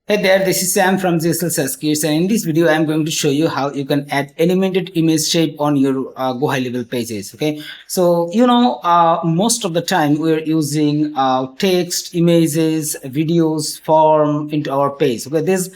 Hey there, this is Sam from GHL SaasKits, and in this video I am going to show you how you can add animated image shape on your GoHighLevel pages. Okay, so most of the time we're using text, images, videos, form into our page. Okay, these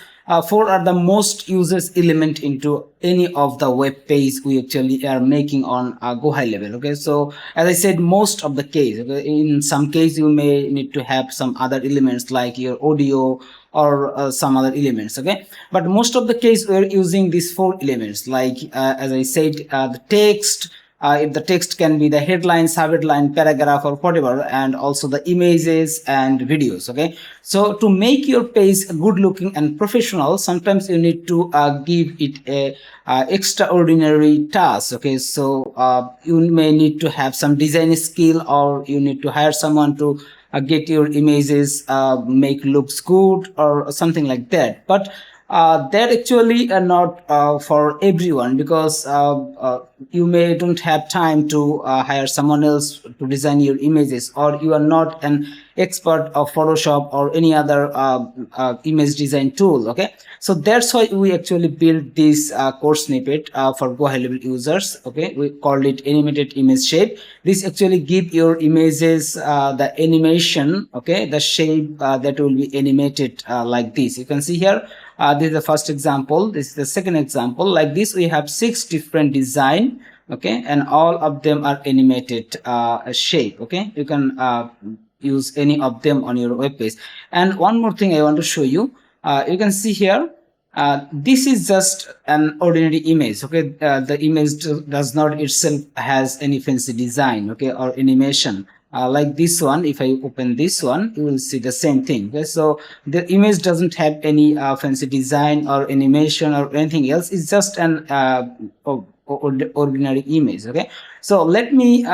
four are the most users element into any of the web page we actually are making on GoHighLevel. Okay, so as I said, most of the case, okay, in some case you may need to have some other elements like your audio or some other elements. Okay, but most of the case we're using these four elements, like as I said, the text. If the text can be the headline, subheadline, paragraph, or whatever, and also the images and videos. Okay, so to make your page good looking and professional, sometimes you need to give it a extraordinary task. Okay, so you may need to have some design skill, or you need to hire someone to get your images make looks good or something like that. But that actually are not for everyone, because you may don't have time to hire someone else to design your images, or you are not an expert of Photoshop or any other image design tool. Okay, so that's why we actually built this code snippet for GoHighLevel users. Okay, we called it animated image shape. This actually give your images the animation, okay, the shape that will be animated like this. You can see here, this is the first example, this is the second example. Like this, we have 6 different design, okay, and all of them are animated shape. Okay, you can use any of them on your web page. And one more thing I want to show you, you can see here, this is just an ordinary image. Okay, the image does not itself has any fancy design, okay, or animation. Like this one, if I open this one, you will see the same thing. Okay, so the image doesn't have any fancy design or animation or anything else. It's just an ordinary image. Okay, so let me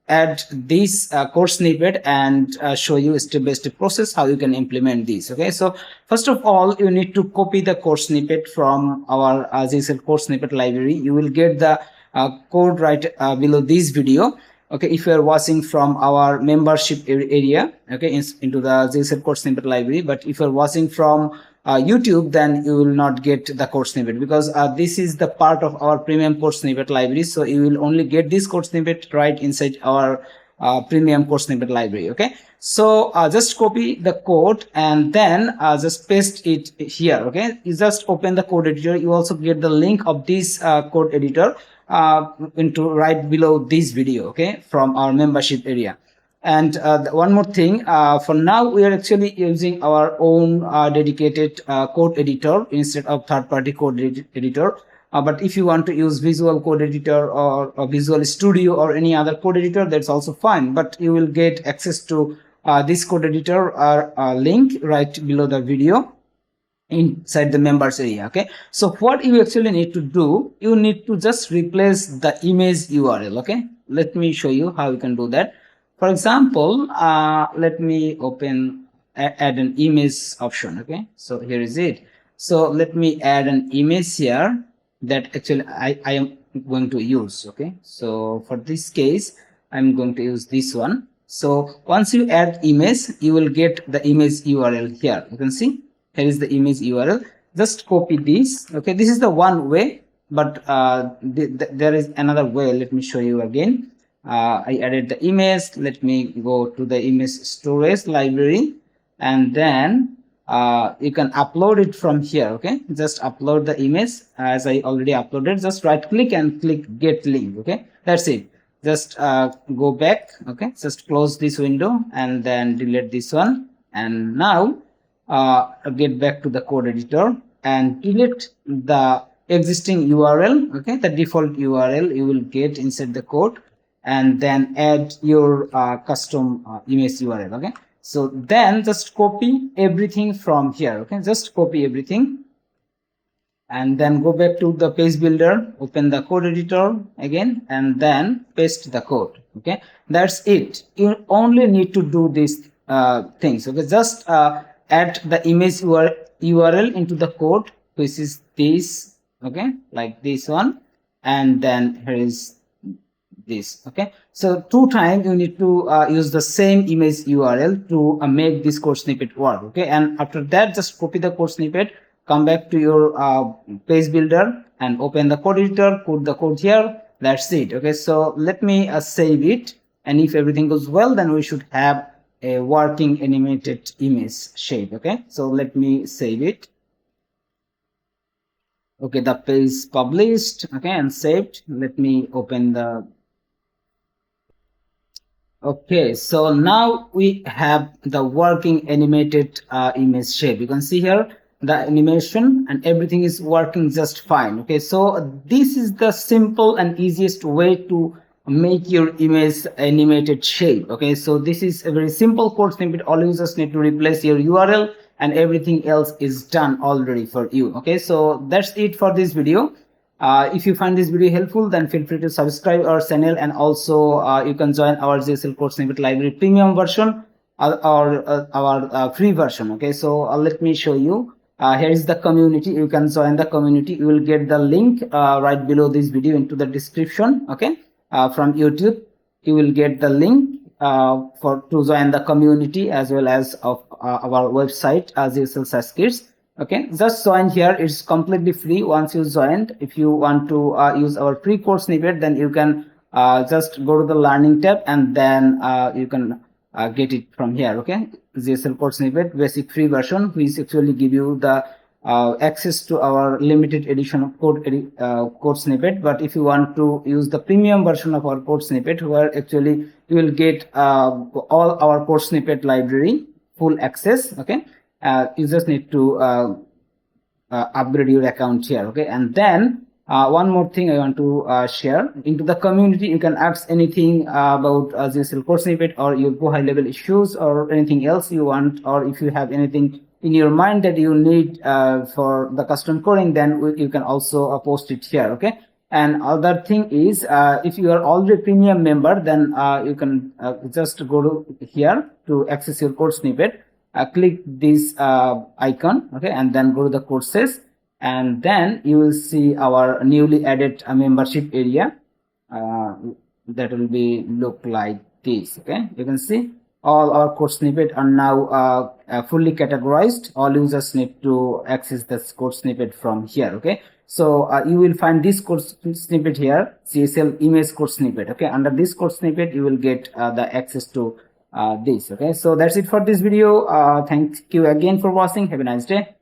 add this code snippet and show you step by step process how you can implement this. Okay, so first of all, you need to copy the code snippet from our GHL code snippet library. You will get the code right below this video. Okay, if you are watching from our membership area, okay, into the GHL code snippet library. But if you are watching from YouTube, then you will not get the code snippet, because this is the part of our premium code snippet library. So you will only get this code snippet right inside our premium code snippet library. Okay, so just copy the code and then just paste it here. Okay, you just open the code editor. You also get the link of this code editor into right below this video, okay, from our membership area. And one more thing, for now we are actually using our own dedicated code editor instead of third-party code editor. But if you want to use Visual Code Editor or Visual Studio or any other code editor, that's also fine. But you will get access to this code editor link right below the video inside the members area. Okay, so what you actually need to do, you need to just replace the image URL. Okay, let me show you how you can do that. For example, let me open add an image option. Okay, so here is it. So let me add an image here that actually I am going to use. Okay, so for this case I'm going to use this one. So once you add image, you will get the image URL here. You can see here is the image URL. Just copy this. Okay, this is the one way, but there is another way. Let me show you again. I added the image. Let me go to the image storage library, and then you can upload it from here. Okay, just upload the image as I already uploaded. Just right click and click get link. Okay, that's it. Just go back. Okay, just close this window and then delete this one, and now get back to the code editor and delete the existing URL. Okay, the default URL you will get inside the code, and then add your custom image URL. Okay, so then just copy everything from here. Okay, just copy everything and then go back to the page builder, open the code editor again, and then paste the code. Okay, that's it. You only need to do these things. Okay, just add the image URL into the code, which is this. Okay, like this one, and then here is this. Okay, so 2 times you need to use the same image URL to make this code snippet work. Okay, and after that just copy the code snippet, come back to your page builder and open the code editor, put the code here. That's it. Okay, so let me save it, and if everything goes well, then we should have a working animated image shape. Okay, so let me save it. Okay, the page published. Okay, and saved. Let me open the. Okay, so now we have the working animated image shape. You can see here the animation and everything is working just fine. Okay, so this is the simple and easiest way to make your image animated shape. Okay, so this is a very simple code snippet. All you just need to replace your URL and everything else is done already for you. Okay, so that's it for this video. If you find this video helpful, then feel free to subscribe our channel, and also you can join our GHL Code Snippet Library premium version or our free version. Okay, so let me show you. Here is the community. You can join the community. You will get the link right below this video into the description. Okay, from YouTube, you will get the link for to join the community as well as of our website GHL SaasKits. Okay, just join here. It's completely free. Once you joined, if you want to use our free course snippet, then you can just go to the learning tab, and then you can get it from here. Okay, GHL code snippet basic free version, which actually give you the access to our limited edition of code snippet. But if you want to use the premium version of our code snippet, where actually you will get all our code snippet library full access. Okay, you just need to upgrade your account here. Okay, and then one more thing I want to share. Into the community, you can ask anything about GHL code snippet, or your GoHighLevel issues, or anything else you want, or if you have anything in your mind that you need for the custom coding, then you can also post it here. Okay, and other thing is, if you are already premium member, then you can just go to here to access your code snippet. Click this icon. Okay, and then go to the courses, and then you will see our newly added membership area. That will be look like this. Okay, you can see all our code snippet are now fully categorized. All users need to access this code snippet from here. Okay, so you will find this code snippet here, GHL image code snippet. Okay, under this code snippet you will get the access to this. Okay, so that's it for this video. Thank you again for watching. Have a nice day.